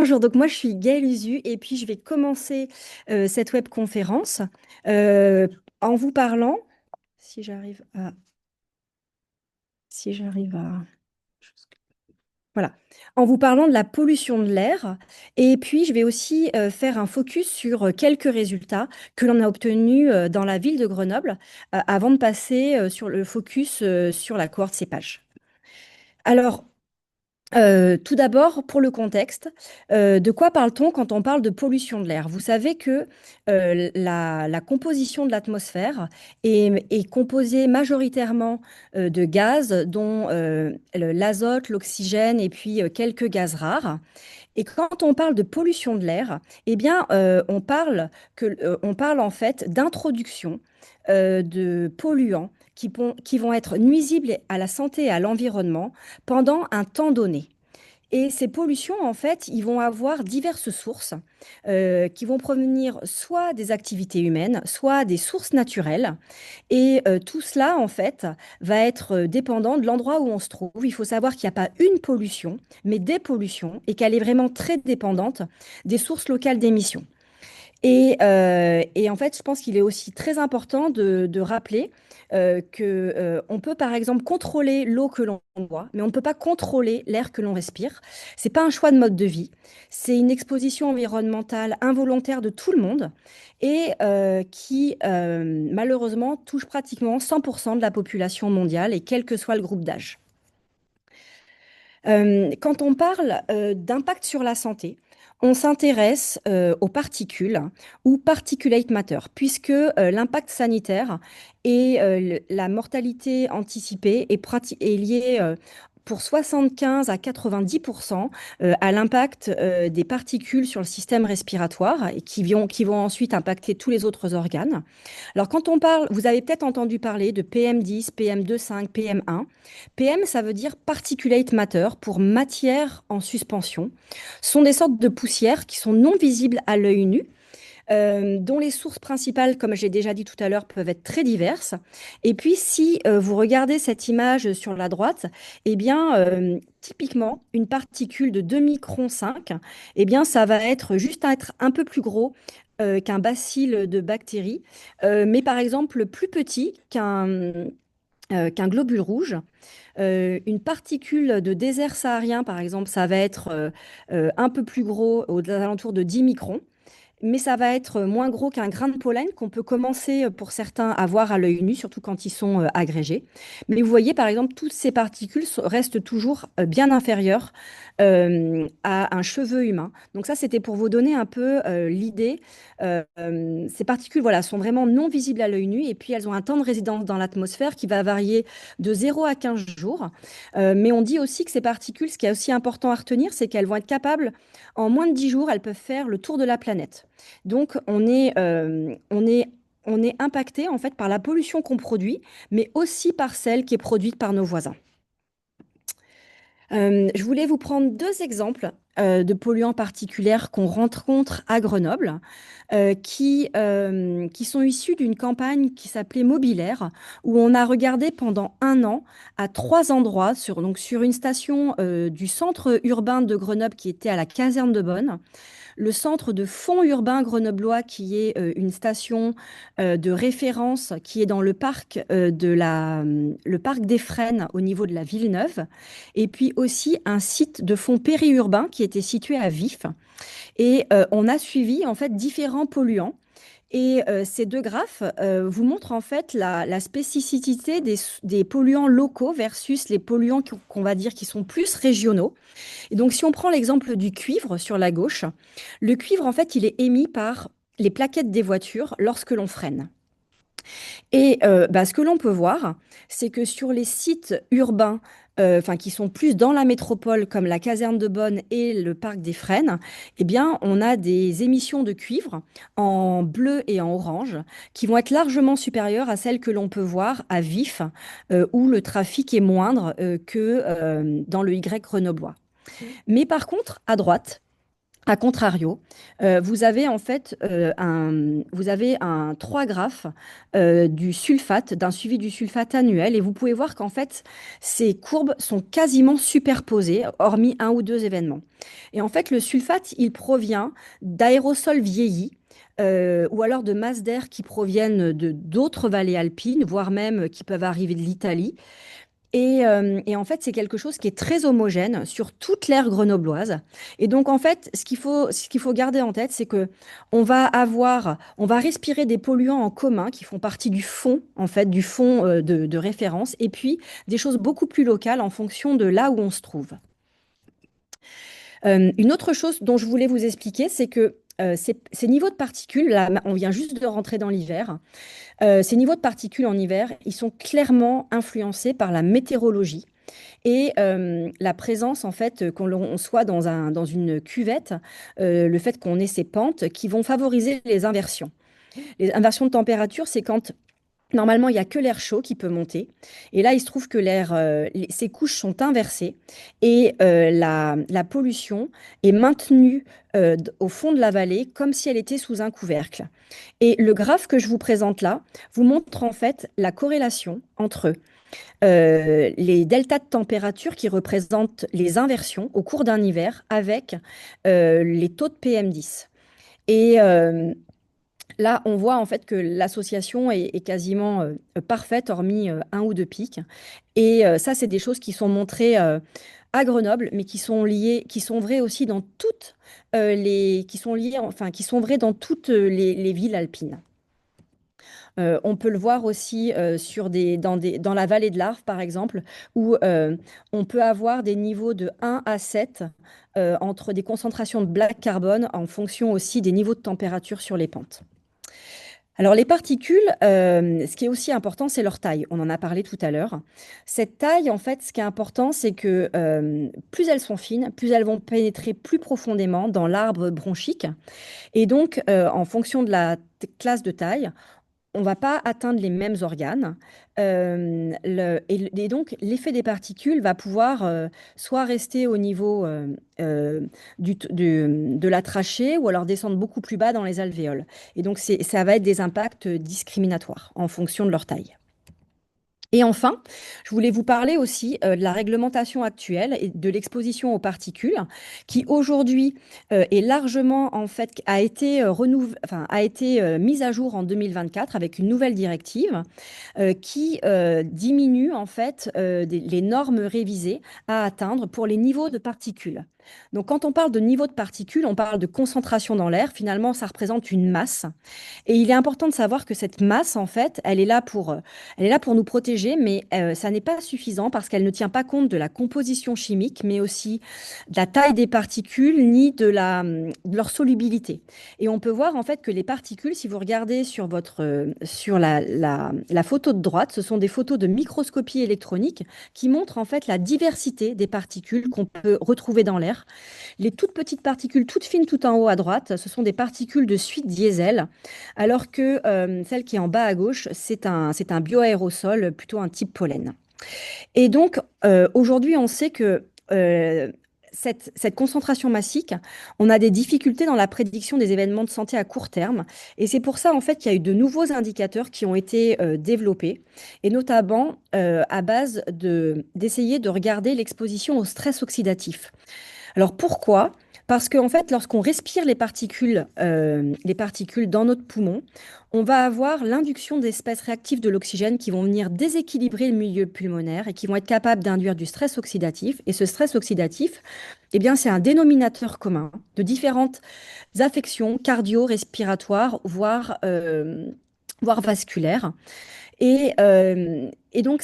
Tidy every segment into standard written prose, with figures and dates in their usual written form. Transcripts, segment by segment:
Bonjour, donc moi je suis Gaëlle Usu et puis je vais commencer cette webconférence euh, en vous parlant, si j'arrive à, si j'arrive à, voilà, en vous parlant de la pollution de l'air et puis je vais aussi faire un focus sur quelques résultats que l'on a obtenus dans la ville de Grenoble avant de passer sur le focus sur la cohorte cépage. Alors, tout d'abord, pour le contexte, de quoi parle-t-on quand on parle de pollution de l'air? Vous savez que la composition de l'atmosphère est composée majoritairement de gaz, dont l'azote, l'oxygène et puis quelques gaz rares. Et quand on parle de pollution de l'air, eh bien, on parle en fait d'introduction de polluants qui vont être nuisibles à la santé et à l'environnement pendant un temps donné. Et ces pollutions, en fait, ils vont avoir diverses sources qui vont provenir soit des activités humaines, soit des sources naturelles. Et tout cela, en fait, va être dépendant de l'endroit où on se trouve. Il faut savoir qu'il n'y a pas une pollution, mais des pollutions, et qu'elle est vraiment très dépendante des sources locales d'émissions. Et en fait, je pense qu'il est aussi très important de rappeler que on peut par exemple contrôler l'eau que l'on boit, mais on ne peut pas contrôler l'air que l'on respire. C'est pas un choix de mode de vie, c'est une exposition environnementale involontaire de tout le monde et qui malheureusement touche pratiquement 100% de la population mondiale et quel que soit le groupe d'âge. Quand on parle d'impact sur la santé, on s'intéresse aux particules ou particulate matter, puisque l'impact sanitaire et la mortalité anticipée est liée pour 75 à 90% à l'impact des particules sur le système respiratoire et qui vont ensuite impacter tous les autres organes. Alors quand on parle, vous avez peut-être entendu parler de PM10, PM2,5, PM1. PM, ça veut dire particulate matter pour matière en suspension. Ce sont des sortes de poussières qui sont non visibles à l'œil nu, dont les sources principales, comme j'ai déjà dit tout à l'heure, peuvent être très diverses. Et puis, si vous regardez cette image sur la droite, eh bien, typiquement, une particule de 2 microns 5, eh bien, ça va être juste à être un peu plus gros qu'un bacille de bactéries, mais par exemple plus petit qu'un globule rouge. Une particule de désert saharien, par exemple, ça va être un peu plus gros, aux alentours de 10 microns, mais ça va être moins gros qu'un grain de pollen qu'on peut commencer pour certains à voir à l'œil nu, surtout quand ils sont agrégés. Mais vous voyez, par exemple, toutes ces particules restent toujours bien inférieures à un cheveu humain. Donc ça, c'était pour vous donner un peu l'idée. Ces particules, voilà, sont vraiment non visibles à l'œil nu et puis elles ont un temps de résidence dans l'atmosphère qui va varier de 0 à 15 jours. Mais on dit aussi que ces particules, ce qui est aussi important à retenir, c'est qu'elles vont être capables, en moins de 10 jours, elles peuvent faire le tour de la planète. Donc, on est impacté en fait par la pollution qu'on produit, mais aussi par celle qui est produite par nos voisins. Je voulais vous prendre deux exemples de polluants particuliers qu'on rencontre à Grenoble, qui sont issus d'une campagne qui s'appelait Mobilair, où on a regardé pendant un an à trois endroits, donc sur une station du centre urbain de Grenoble qui était à la caserne de Bonne, le centre de fonds urbain grenoblois, qui est une station de référence qui est dans le parc, le parc des Frênes au niveau de la Villeneuve, et puis aussi un site de fonds périurbain qui était situé à Vif. Et on a suivi en fait différents polluants. Et ces deux graphes vous montrent en fait la spécificité des polluants locaux versus les polluants qu'on va dire qui sont plus régionaux. Et donc, si on prend l'exemple du cuivre sur la gauche, le cuivre, en fait, il est émis par les plaquettes des voitures lorsque l'on freine. Et ce que l'on peut voir, c'est que sur les sites urbains, enfin qui sont plus dans la métropole, comme la caserne de Bonne et le parc des Frênes, eh bien, on a des émissions de cuivre en bleu et en orange qui vont être largement supérieures à celles que l'on peut voir à Vif, où le trafic est moindre que dans le Y grenoblois. Mais par contre, à droite, A contrario, vous avez en fait vous avez un 3 graphes du sulfate, d'un suivi du sulfate annuel, et vous pouvez voir qu'en fait, ces courbes sont quasiment superposées, hormis un ou deux événements. Et en fait, le sulfate, il provient d'aérosols vieillis, ou alors de masses d'air qui proviennent de d'autres vallées alpines, voire même qui peuvent arriver de l'Italie. Et en fait, c'est quelque chose qui est très homogène sur toute l'aire grenobloise. Et donc, en fait, ce qu'il faut garder en tête, c'est que on va respirer des polluants en commun qui font partie du fond, en fait, du fond de référence, et puis des choses beaucoup plus locales en fonction de là où on se trouve. Une autre chose dont je voulais vous expliquer, c'est que ces niveaux de particules, là, on vient juste de rentrer dans l'hiver. Ces niveaux de particules en hiver, ils sont clairement influencés par la météorologie et la présence, en fait, on soit dans une cuvette, le fait qu'on ait ces pentes qui vont favoriser les inversions. Les inversions de température, c'est quand normalement il n'y a que l'air chaud qui peut monter. Et là, il se trouve que ces couches sont inversées et la pollution est maintenue au fond de la vallée comme si elle était sous un couvercle. Et le graphe que je vous présente là vous montre en fait la corrélation entre les deltas de température qui représentent les inversions au cours d'un hiver avec les taux de PM10. Et là, on voit en fait que l'association est quasiment parfaite, hormis un ou deux pics. Et ça, c'est des choses qui sont montrées à Grenoble, mais qui sont liées, qui sont vraies aussi dans toutes qui sont liées, enfin, qui sont vraies dans toutes les villes alpines. On peut le voir aussi dans la vallée de l'Arve, par exemple, où on peut avoir des niveaux de 1 à 7 entre des concentrations de black carbone en fonction aussi des niveaux de température sur les pentes. Alors les particules, ce qui est aussi important, c'est leur taille. On en a parlé tout à l'heure. Cette taille, en fait, ce qui est important, c'est que plus elles sont fines, plus elles vont pénétrer plus profondément dans l'arbre bronchique. Et donc, en fonction de la classe de taille, on va pas atteindre les mêmes organes. Et donc, l'effet des particules va pouvoir soit rester au niveau de la trachée ou alors descendre beaucoup plus bas dans les alvéoles. Et donc, ça va être des impacts discriminatoires en fonction de leur taille. Et enfin, je voulais vous parler aussi de la réglementation actuelle et de l'exposition aux particules, qui aujourd'hui est largement en fait a été mise à jour en 2024 avec une nouvelle directive qui diminue en fait les normes révisées à atteindre pour les niveaux de particules. Donc, quand on parle de niveau de particules, on parle de concentration dans l'air. Finalement, ça représente une masse. Et il est important de savoir que cette masse, en fait, elle est là pour nous protéger, mais ça n'est pas suffisant parce qu'elle ne tient pas compte de la composition chimique, mais aussi de la taille des particules, ni de leur solubilité. Et on peut voir, en fait, que les particules, si vous regardez sur la photo de droite, ce sont des photos de microscopie électronique qui montrent, en fait, la diversité des particules qu'on peut retrouver dans l'air. Les toutes petites particules, toutes fines, tout en haut à droite, ce sont des particules de suite diesel, alors que celle qui est en bas à gauche, c'est un bioaérosol, plutôt un type pollen. Et donc, aujourd'hui, on sait que cette concentration massique, on a des difficultés dans la prédiction des événements de santé à court terme. Et c'est pour ça, en fait, qu'il y a eu de nouveaux indicateurs qui ont été développés, et notamment à base d'essayer de regarder l'exposition au stress oxydatif. Alors pourquoi? Parce qu'en fait, lorsqu'on respire les particules dans notre poumon, on va avoir l'induction d'espèces réactives de l'oxygène qui vont venir déséquilibrer le milieu pulmonaire et qui vont être capables d'induire du stress oxydatif. Et ce stress oxydatif, eh bien, c'est un dénominateur commun de différentes affections cardio-respiratoires, voire vasculaires. Et donc,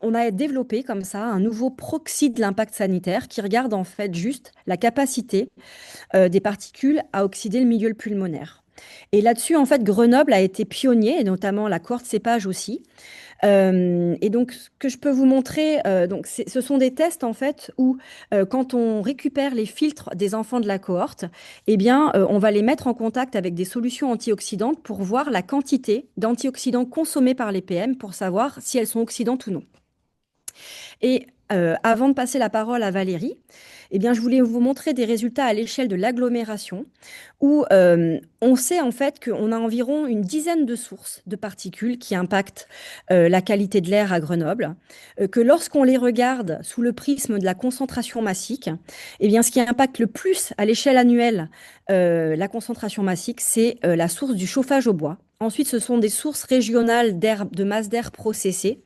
on a développé comme ça un nouveau proxy de l'impact sanitaire qui regarde en fait juste la capacité des particules à oxyder le milieu pulmonaire. Et là-dessus, en fait, Grenoble a été pionnier, et notamment la cohorte cépage aussi. Et donc, ce que je peux vous montrer, ce sont des tests en fait où, quand on récupère les filtres des enfants de la cohorte, eh bien, on va les mettre en contact avec des solutions antioxydantes pour voir la quantité d'antioxydants consommés par les PM pour savoir si elles sont oxydantes ou non. Et avant de passer la parole à Valérie, eh bien, je voulais vous montrer des résultats à l'échelle de l'agglomération où on sait en fait qu'on a environ une dizaine de sources de particules qui impactent la qualité de l'air à Grenoble, que lorsqu'on les regarde sous le prisme de la concentration massique, eh bien, ce qui impacte le plus à l'échelle annuelle la concentration massique, c'est la source du chauffage au bois. Ensuite, ce sont des sources régionales d'air, de masse d'air processée.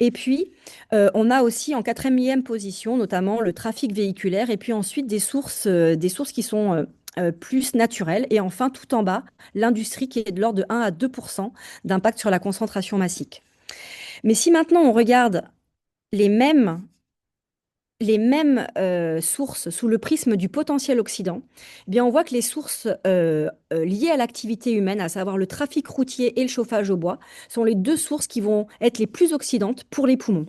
Et puis, on a aussi en quatrième position, notamment le trafic véhiculaire, et puis ensuite des sources qui sont plus naturelles. Et enfin, tout en bas, l'industrie qui est de l'ordre de 1 à 2 d'impact sur la concentration massique. Mais si maintenant on regarde les mêmes sources sous le prisme du potentiel oxydant, eh bien on voit que les sources liées à l'activité humaine, à savoir le trafic routier et le chauffage au bois, sont les deux sources qui vont être les plus oxydantes pour les poumons.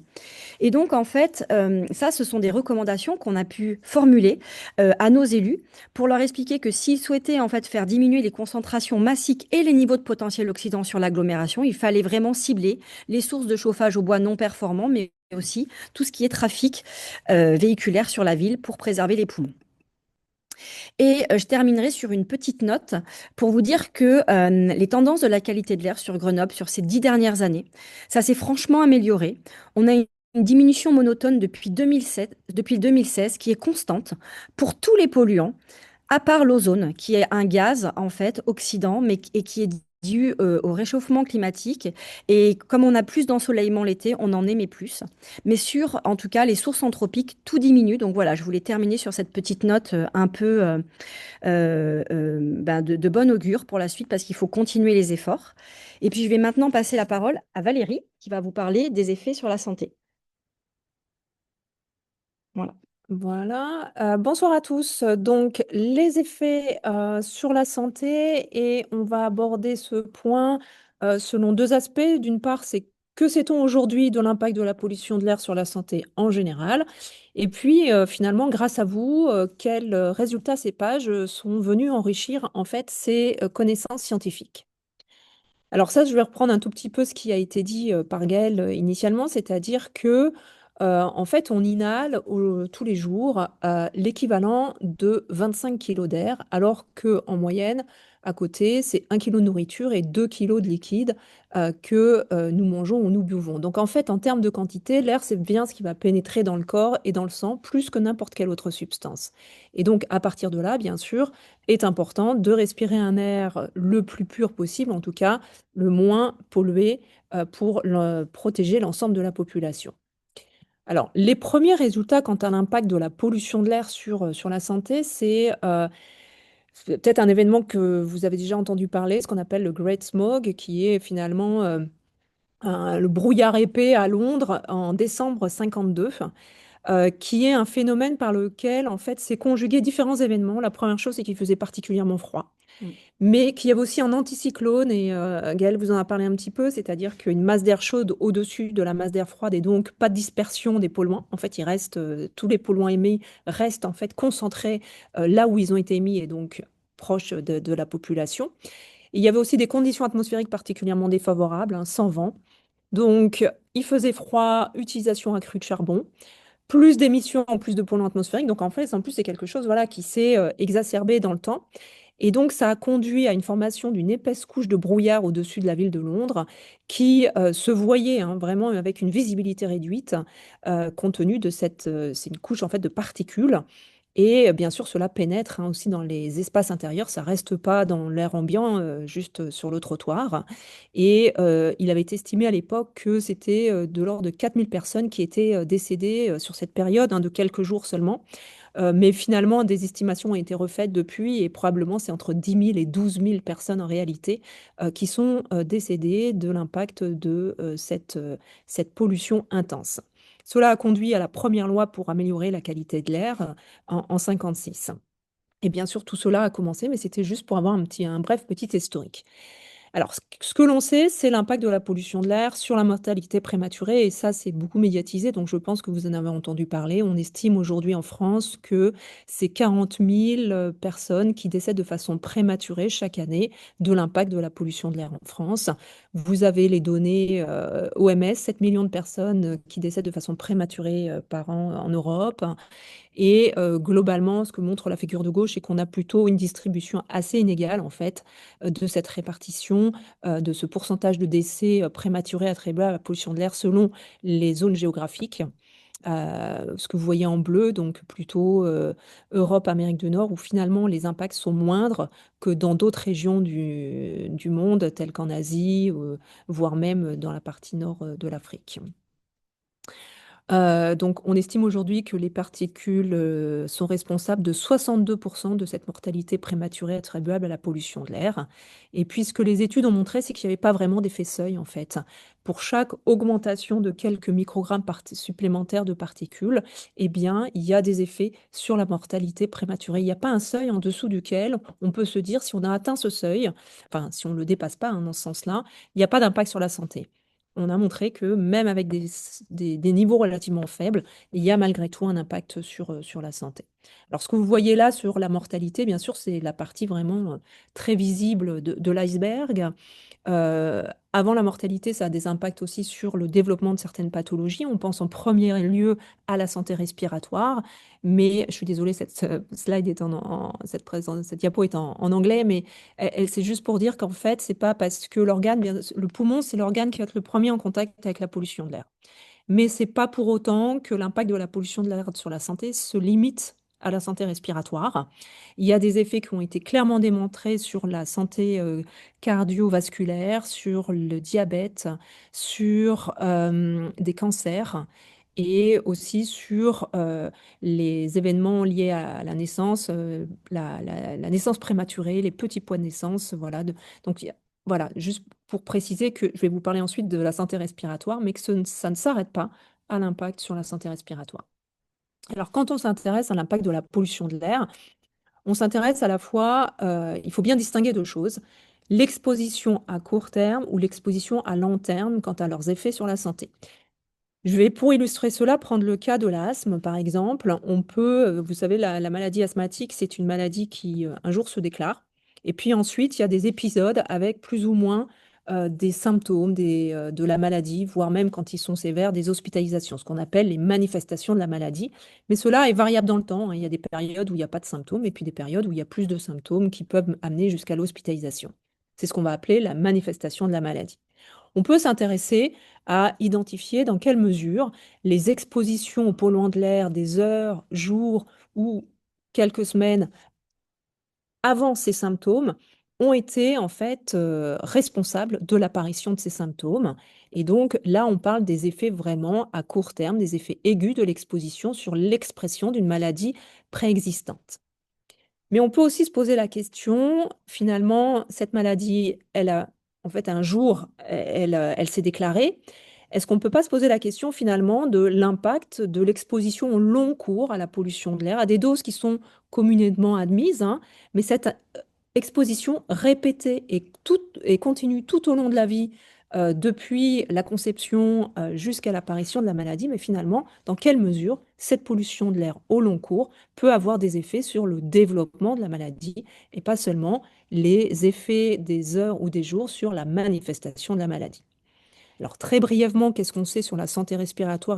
Et donc, en fait, ça, ce sont des recommandations qu'on a pu formuler à nos élus pour leur expliquer que s'ils souhaitaient en fait faire diminuer les concentrations massiques et les niveaux de potentiel oxydant sur l'agglomération, il fallait vraiment cibler les sources de chauffage au bois non performants, mais aussi tout ce qui est trafic véhiculaire sur la ville pour préserver les poumons. Et je terminerai sur une petite note pour vous dire que les tendances de la qualité de l'air sur Grenoble sur ces 10 dernières années, ça s'est franchement amélioré. On a une diminution monotone depuis 2016 qui est constante pour tous les polluants, à part l'ozone, qui est un gaz en fait oxydant, et qui est dû au réchauffement climatique. Et comme on a plus d'ensoleillement l'été, on en émet plus. Mais sur, en tout cas, les sources anthropiques, tout diminue. Donc voilà, je voulais terminer sur cette petite note un peu de bon augure pour la suite, parce qu'il faut continuer les efforts. Et puis je vais maintenant passer la parole à Valérie, qui va vous parler des effets sur la santé. Voilà. Voilà, bonsoir à tous. Donc, les effets sur la santé, et on va aborder ce point selon deux aspects. D'une part, c'est que sait-on aujourd'hui de l'impact de la pollution de l'air sur la santé en général? Et puis, finalement, grâce à vous, quels résultats ces pages sont venus enrichir en fait ces connaissances scientifiques? Alors ça, je vais reprendre un tout petit peu ce qui a été dit par Gaël initialement, c'est-à-dire que en fait, on inhale tous les jours l'équivalent de 25 kilos d'air, alors que en moyenne, à côté, c'est 1 kilo de nourriture et 2 kilos de liquide que nous mangeons ou nous buvons. Donc en fait, en termes de quantité, l'air, c'est bien ce qui va pénétrer dans le corps et dans le sang plus que n'importe quelle autre substance. Et donc à partir de là, bien sûr, est important de respirer un air le plus pur possible, en tout cas le moins pollué pour protéger l'ensemble de la population. Alors, les premiers résultats quant à l'impact de la pollution de l'air sur la santé, c'est peut-être un événement que vous avez déjà entendu parler, ce qu'on appelle le Great Smog, qui est finalement le brouillard épais à Londres en décembre 52, qui est un phénomène par lequel, en fait, s'est conjugué différents événements. La première chose, c'est qu'il faisait particulièrement froid, Mm. mais qu'il y avait aussi un anticyclone, et Gaël vous en a parlé un petit peu, c'est-à-dire qu'une masse d'air chaude au-dessus de la masse d'air froide, et donc pas de dispersion des polluants. En fait, tous les polluants émis restent en fait concentrés là où ils ont été émis, et donc proches de la population. Et il y avait aussi des conditions atmosphériques particulièrement défavorables, hein, sans vent. Donc, il faisait froid, utilisation accrue de charbon, plus d'émissions en plus de polluants atmosphériques. Donc, en fait, en plus, c'est quelque chose voilà, qui s'est exacerbé dans le temps. Et donc, ça a conduit à une formation d'une épaisse couche de brouillard au-dessus de la ville de Londres qui se voyait hein, vraiment avec une visibilité réduite compte tenu de c'est une couche en fait de particules. Et bien sûr, cela pénètre hein, aussi dans les espaces intérieurs. Ça reste pas dans l'air ambiant, juste sur le trottoir. Et il avait été estimé à l'époque que c'était de l'ordre de 4000 personnes qui étaient décédées sur cette période hein, de quelques jours seulement. Mais finalement, des estimations ont été refaites depuis et probablement c'est entre 10 000 et 12 000 personnes en réalité qui sont décédées de l'impact de cette pollution intense. Cela a conduit à la première loi pour améliorer la qualité de l'air en 56. Et bien sûr, tout cela a commencé, mais c'était juste pour avoir un bref petit historique. Alors, ce que l'on sait, c'est l'impact de la pollution de l'air sur la mortalité prématurée, et ça, c'est beaucoup médiatisé, donc je pense que vous en avez entendu parler. On estime aujourd'hui en France que c'est 40 000 personnes qui décèdent de façon prématurée chaque année de l'impact de la pollution de l'air en France. Vous avez les données OMS, 7 millions de personnes qui décèdent de façon prématurée par an en Europe. Et globalement, ce que montre la figure de gauche, c'est qu'on a plutôt une distribution assez inégale, en fait, de cette répartition, de ce pourcentage de décès prématurés attribués à la pollution de l'air selon les zones géographiques. Ce que vous voyez en bleu, donc plutôt Europe, Amérique du Nord, où finalement les impacts sont moindres que dans d'autres régions du monde, telles qu'en Asie, voire même dans la partie nord de l'Afrique. Donc, on estime aujourd'hui que les particules sont responsables de 62% de cette mortalité prématurée attribuable à la pollution de l'air. Et puis, ce que les études ont montré, c'est qu'il n'y avait pas vraiment d'effet seuil, en fait. Pour chaque augmentation de quelques microgrammes supplémentaires de particules, eh bien, il y a des effets sur la mortalité prématurée. Il n'y a pas un seuil en dessous duquel on peut se dire si on a atteint ce seuil, enfin, si on ne le dépasse pas dans ce sens-là, il n'y a pas d'impact sur la santé. On a montré que même avec des niveaux relativement faibles, il y a malgré tout un impact sur la santé. Alors, ce que vous voyez là sur la mortalité, bien sûr, c'est la partie vraiment très visible de l'iceberg. Avant la mortalité, ça a des impacts aussi sur le développement de certaines pathologies. On pense en premier lieu à la santé respiratoire, mais je suis désolée, cette slide est cette diapo est en anglais, mais c'est juste pour dire qu'en fait, c'est pas parce que le poumon, c'est l'organe qui va être le premier en contact avec la pollution de l'air. Mais c'est pas pour autant que l'impact de la pollution de l'air sur la santé se limite à la santé respiratoire. Il y a des effets qui ont été clairement démontrés sur la santé cardiovasculaire, sur le diabète, sur des cancers et aussi sur les événements liés à la naissance, la naissance prématurée, les petits poids de naissance. Voilà. Donc, voilà, juste pour préciser que je vais vous parler ensuite de la santé respiratoire, mais que ça ne s'arrête pas à l'impact sur la santé respiratoire. Alors, quand on s'intéresse à l'impact de la pollution de l'air, on s'intéresse à la fois, il faut bien distinguer deux choses, l'exposition à court terme ou l'exposition à long terme quant à leurs effets sur la santé. Je vais, pour illustrer cela, prendre le cas de l'asthme, par exemple. On peut, vous savez, la maladie asthmatique, c'est une maladie qui, un jour, se déclare. Et puis ensuite, il y a des épisodes avec plus ou moins des symptômes de la maladie, voire même quand ils sont sévères, des hospitalisations, ce qu'on appelle les manifestations de la maladie. Mais cela est variable dans le temps, hein. Il y a des périodes où il n'y a pas de symptômes et puis des périodes où il y a plus de symptômes qui peuvent amener jusqu'à l'hospitalisation. C'est ce qu'on va appeler la manifestation de la maladie. On peut s'intéresser à identifier dans quelle mesure les expositions aux polluants de l'air des heures, jours ou quelques semaines avant ces symptômes ont été en fait responsables de l'apparition de ces symptômes. Et donc là, on parle des effets vraiment à court terme, des effets aigus de l'exposition sur l'expression d'une maladie préexistante. Mais on peut aussi se poser la question, finalement, cette maladie, elle a, en fait, un jour, elle s'est déclarée. Est-ce qu'on ne peut pas se poser la question, finalement, de l'impact de l'exposition au long cours à la pollution de l'air, à des doses qui sont communément admises, hein, mais cette exposition répétée et continue tout au long de la vie, depuis la conception jusqu'à l'apparition de la maladie, mais finalement, dans quelle mesure cette pollution de l'air au long cours peut avoir des effets sur le développement de la maladie et pas seulement les effets des heures ou des jours sur la manifestation de la maladie. Alors très brièvement, qu'est-ce qu'on sait sur la santé respiratoire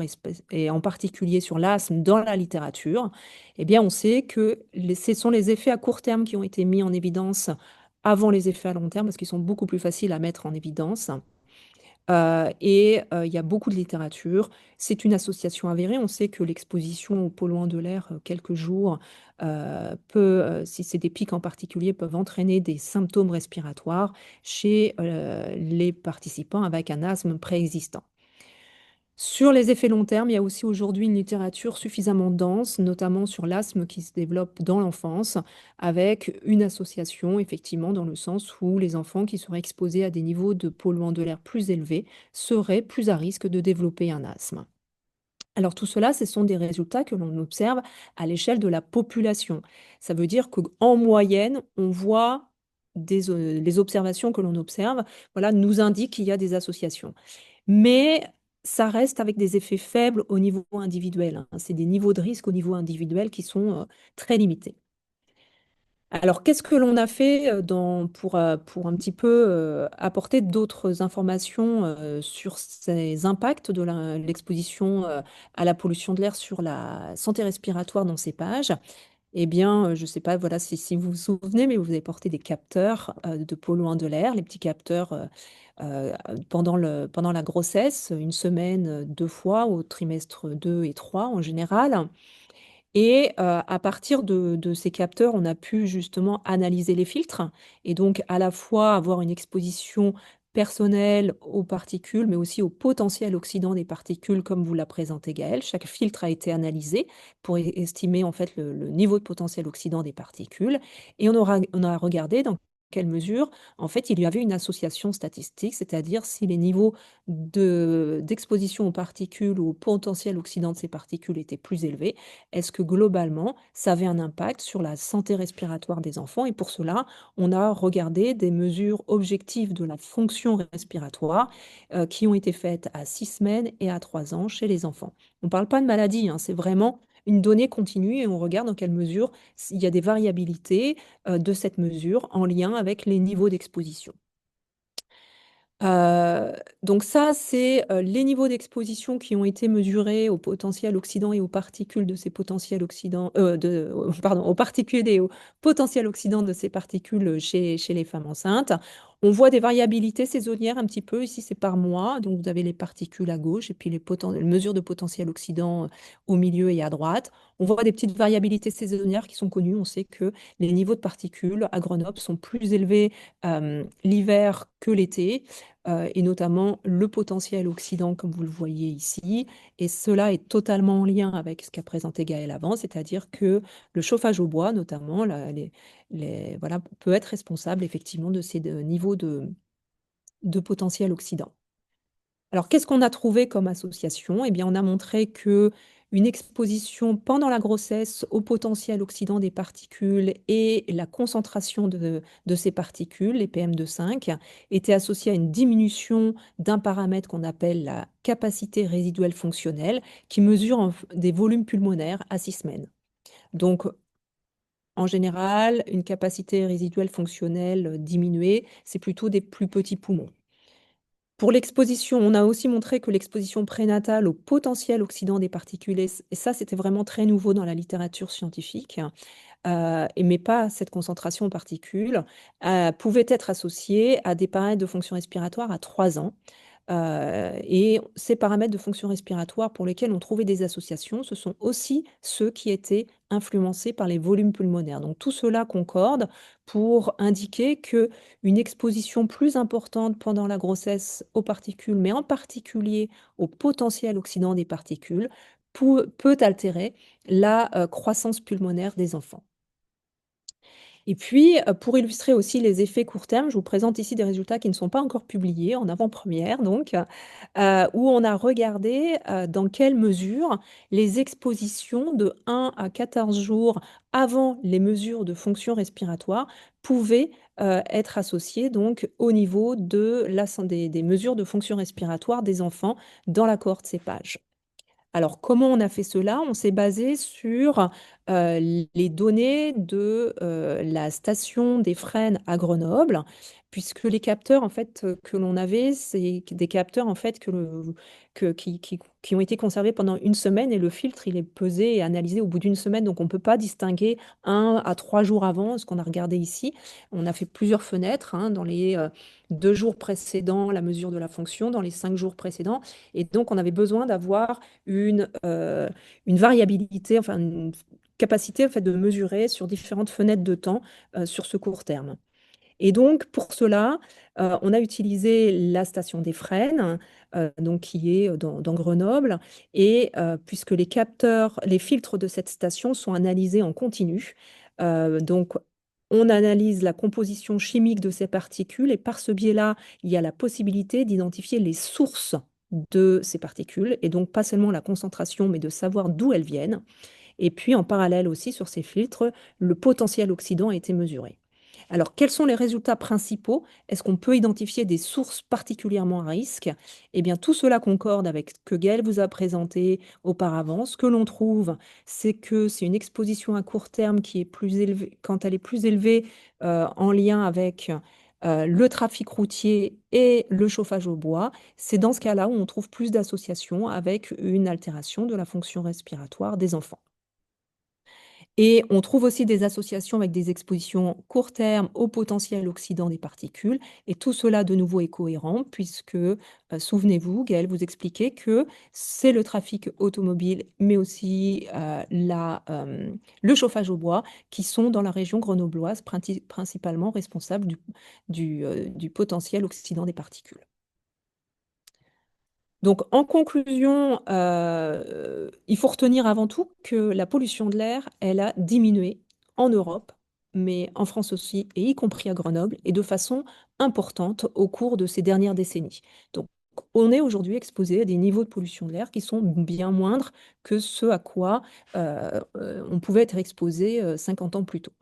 et en particulier sur l'asthme dans la littérature? Eh bien, on sait que ce sont les effets à court terme qui ont été mis en évidence avant les effets à long terme parce qu'ils sont beaucoup plus faciles à mettre en évidence. Il y a beaucoup de littérature. C'est une association avérée. On sait que l'exposition aux polluants de l'air, quelques jours, si c'est des pics en particulier, peuvent entraîner des symptômes respiratoires chez les participants avec un asthme préexistant. Sur les effets long terme, il y a aussi aujourd'hui une littérature suffisamment dense, notamment sur l'asthme qui se développe dans l'enfance, avec une association, effectivement, dans le sens où les enfants qui seraient exposés à des niveaux de polluants de l'air plus élevés seraient plus à risque de développer un asthme. Alors tout cela, ce sont des résultats que l'on observe à l'échelle de la population. Ça veut dire qu'en moyenne, on voit les observations que l'on observe, voilà, nous indiquent qu'il y a des associations. Mais ça reste avec des effets faibles au niveau individuel, hein. C'est des niveaux de risque au niveau individuel qui sont très limités. Alors, qu'est-ce que l'on a fait pour un petit peu apporter d'autres informations sur ces impacts de l'exposition à la pollution de l'air sur la santé respiratoire dans ces pages? Eh bien, je ne sais pas, voilà, si vous vous souvenez, mais vous avez porté des capteurs de polluants de l'air, les petits capteurs pendant la grossesse, une semaine, deux fois, au trimestre 2 et 3 en général. Et à partir de ces capteurs, on a pu justement analyser les filtres et donc à la fois avoir une exposition personnelle aux particules, mais aussi au potentiel oxydant des particules, comme vous l'a présenté Gaël. Chaque filtre a été analysé pour estimer en fait le niveau de potentiel oxydant des particules. Et on a regardé dans quelle mesure, en fait, il y avait une association statistique, c'est-à-dire si les niveaux d'exposition aux particules ou au potentiel oxydant de ces particules étaient plus élevés, est-ce que globalement, ça avait un impact sur la santé respiratoire des enfants? Et pour cela, on a regardé des mesures objectives de la fonction respiratoire qui ont été faites à 6 semaines et à 3 ans chez les enfants. On ne parle pas de maladie, hein, c'est vraiment une donnée continue et on regarde dans quelle mesure il y a des variabilités de cette mesure en lien avec les niveaux d'exposition. Euh, donc ça, c'est les niveaux d'exposition qui ont été mesurés au potentiel oxydant et aux particules de ces potentiels oxydants, pardon, aux particules et aux potentiels oxydants de ces particules chez les femmes enceintes. On voit des variabilités saisonnières un petit peu. Ici, c'est par mois. Donc, vous avez les particules à gauche et puis les mesures de potentiel oxydant au milieu et à droite. On voit des petites variabilités saisonnières qui sont connues. On sait que les niveaux de particules à Grenoble sont plus élevés l'hiver que l'été et notamment le potentiel oxydant, comme vous le voyez ici. Et cela est totalement en lien avec ce qu'a présenté Gaël avant, c'est-à-dire que le chauffage au bois, notamment, voilà, peut être responsable effectivement de ces niveaux de potentiel oxydant. Alors, qu'est-ce qu'on a trouvé comme association? Eh bien, on a montré que une exposition pendant la grossesse au potentiel oxydant des particules et la concentration de ces particules, les PM2,5, était associée à une diminution d'un paramètre qu'on appelle la capacité résiduelle fonctionnelle, qui mesure des volumes pulmonaires à 6 semaines. Donc, en général, une capacité résiduelle fonctionnelle diminuée, c'est plutôt des plus petits poumons. Pour l'exposition, on a aussi montré que l'exposition prénatale au potentiel oxydant des particules, et ça c'était vraiment très nouveau dans la littérature scientifique, mais pas cette concentration en particules, pouvait être associée à des paramètres de fonction respiratoire à 3 ans. Et ces paramètres de fonction respiratoire pour lesquels on trouvait des associations, ce sont aussi ceux qui étaient influencés par les volumes pulmonaires. Donc tout cela concorde pour indiquer que une exposition plus importante pendant la grossesse aux particules, mais en particulier au potentiel oxydant des particules, peut altérer la croissance pulmonaire des enfants. Et puis, pour illustrer aussi les effets court terme, je vous présente ici des résultats qui ne sont pas encore publiés, en avant-première donc, où on a regardé dans quelle mesure les expositions de 1 à 14 jours avant les mesures de fonction respiratoire pouvaient être associées donc au niveau des mesures de fonction respiratoire des enfants dans la cohorte cépage. Alors, comment on a fait cela? On s'est basé sur les données de la station des frênes à Grenoble, puisque les capteurs en fait que l'on avait, c'est des capteurs en fait qui ont été conservés pendant une semaine et le filtre il est pesé et analysé au bout d'une semaine, donc on ne peut pas distinguer 1 à 3 jours avant ce qu'on a regardé ici. On a fait plusieurs fenêtres hein, dans les 2 jours précédents, la mesure de la fonction, dans les 5 jours précédents, et donc on avait besoin d'avoir une variabilité, enfin une capacité en fait, de mesurer sur différentes fenêtres de temps sur ce court terme. Et donc, pour cela, on a utilisé la station des Frênes, donc, qui est dans Grenoble, et puisque les capteurs, les filtres de cette station sont analysés en continu, donc on analyse la composition chimique de ces particules, et par ce biais-là, il y a la possibilité d'identifier les sources de ces particules, et donc pas seulement la concentration, mais de savoir d'où elles viennent. Et puis, en parallèle aussi, sur ces filtres, le potentiel oxydant a été mesuré. Alors, quels sont les résultats principaux? Est-ce qu'on peut identifier des sources particulièrement à risque? Eh bien, tout cela concorde avec ce que Gaël vous a présenté auparavant. Ce que l'on trouve, c'est que c'est une exposition à court terme qui est plus élevée, quand elle est plus élevée en lien avec le trafic routier et le chauffage au bois. C'est dans ce cas-là où on trouve plus d'associations avec une altération de la fonction respiratoire des enfants. Et on trouve aussi des associations avec des expositions court terme au potentiel oxydant des particules. Et tout cela, de nouveau, est cohérent puisque, souvenez-vous, Gaëlle vous expliquait que c'est le trafic automobile, mais aussi le chauffage au bois qui sont dans la région grenobloise principalement responsables du potentiel oxydant des particules. Donc, en conclusion, il faut retenir avant tout que la pollution de l'air, elle a diminué en Europe, mais en France aussi, et y compris à Grenoble, et de façon importante au cours de ces dernières décennies. Donc, on est aujourd'hui exposé à des niveaux de pollution de l'air qui sont bien moindres que ce à quoi on pouvait être exposé 50 ans plus tôt.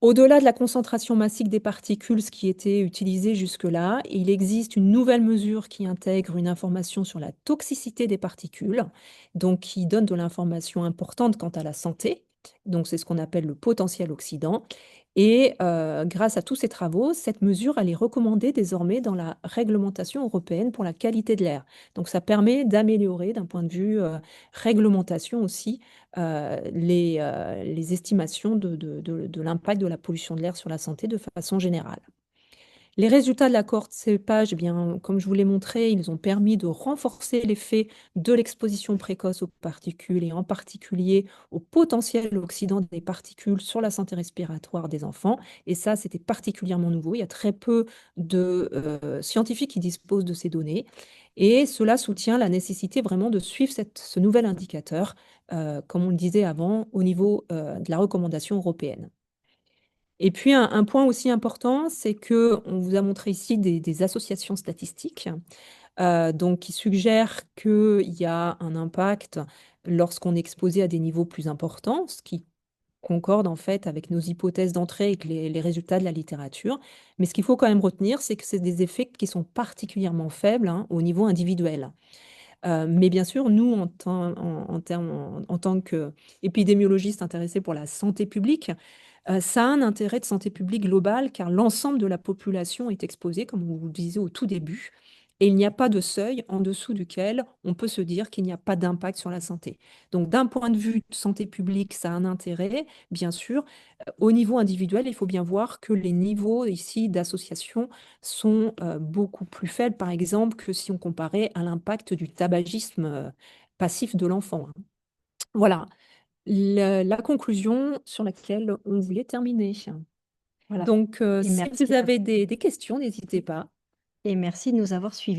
Au-delà de la concentration massique des particules, ce qui était utilisé jusque-là, il existe une nouvelle mesure qui intègre une information sur la toxicité des particules, donc qui donne de l'information importante quant à la santé. Donc c'est ce qu'on appelle le potentiel oxydant. Et grâce à tous ces travaux, cette mesure, elle est recommandée désormais dans la réglementation européenne pour la qualité de l'air. Donc ça permet d'améliorer d'un point de vue réglementation aussi les estimations de l'impact de la pollution de l'air sur la santé de façon générale. Les résultats de la cohorte cépage, eh bien, comme je vous l'ai montré, ils ont permis de renforcer l'effet de l'exposition précoce aux particules et en particulier au potentiel oxydant des particules sur la santé respiratoire des enfants. Et ça, c'était particulièrement nouveau. Il y a très peu de scientifiques qui disposent de ces données. Et cela soutient la nécessité vraiment de suivre ce nouvel indicateur, comme on le disait avant, au niveau de la recommandation européenne. Et puis un point aussi important, c'est que on vous a montré ici des associations statistiques, donc qui suggèrent qu'il y a un impact lorsqu'on est exposé à des niveaux plus importants, ce qui concorde en fait avec nos hypothèses d'entrée et que les résultats de la littérature. Mais ce qu'il faut quand même retenir, c'est que c'est des effets qui sont particulièrement faibles hein, au niveau individuel. Mais bien sûr, nous, en tant qu'épidémiologistes intéressés pour la santé publique, ça a un intérêt de santé publique globale car l'ensemble de la population est exposée, comme vous le disiez au tout début, et il n'y a pas de seuil en dessous duquel on peut se dire qu'il n'y a pas d'impact sur la santé. Donc, d'un point de vue de santé publique, ça a un intérêt, bien sûr. Au niveau individuel, il faut bien voir que les niveaux ici d'association sont beaucoup plus faibles, par exemple, que si on comparait à l'impact du tabagisme passif de l'enfant. Hein. Voilà la conclusion sur laquelle on voulait terminer. Voilà. Donc, Et si merci, vous avez des questions, n'hésitez pas. et merci de nous avoir suivis.